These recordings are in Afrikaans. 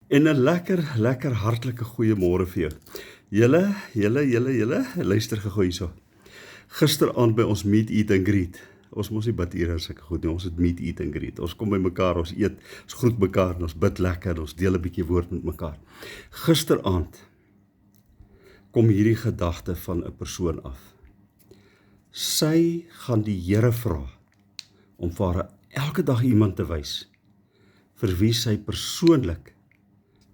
En 'n lekker hartlike goeiemôre vir jou. Julle, luister gou hierso. Gisteraand by ons meet, eat and greet. Ons mos nie bid hier as ek goed nie, ons het meet, eat and greet. Ons kom by mekaar, ons eet, ons groet mekaar, en ons bid lekker, ons deel 'n bietjie woord met mekaar. Gisteraand kom hierdie gedagte van 'n persoon af. Sy gaan die Here vra om vir haar elke dag iemand te wys vir wie sy persoonlik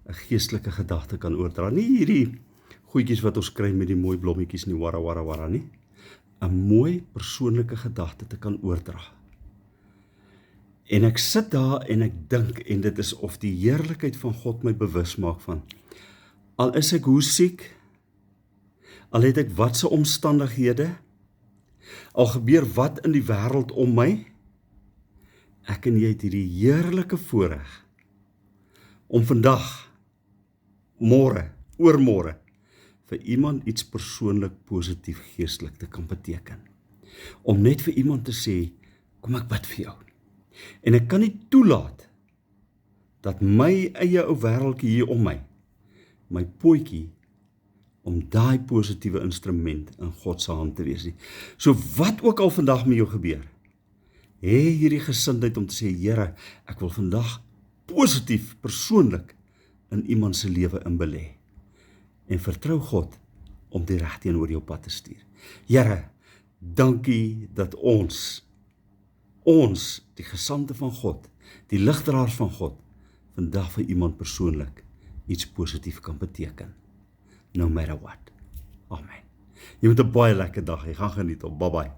'n geestelike gedagte kan oordra. Nie hierdie goedjies wat ons kry met die mooi blommetjies nie, wara nie. 'n mooi persoonlike gedagte te kan oordra. En ek sit daar en ek dink, en dit is of die heerlikheid van God my bewus maak van, al is ek hoe siek, al het ek watse omstandighede, al gebeur wat in die wêreld om my, ek en jy het hierdie heerlike voorreg om vandag, môre, oormôre, vir iemand iets persoonlik positief geestelik te kan beteken. Om net vir iemand te sê, kom ek bid vir jou. En ek kan nie toelaat dat my eie ou wêreldjie hier om my potjie, om daai positiewe instrument in God se hand te wees nie. So wat ook al vandag met jou gebeur, hê hierdie gesindheid om te sê, Here, ek wil vandag positief, persoonlik in iemand se lewe inbelê. En vertrou God om die reg teenoor jou pad te stuur. Here, dankie dat ons, die gesande van God, die ligdraers van God, vandag vir iemand persoonlik iets positief kan beteken. No matter what. Amen. Jy moet 'n baie lekker dag hê. Gaan geniet hom. Bye bye.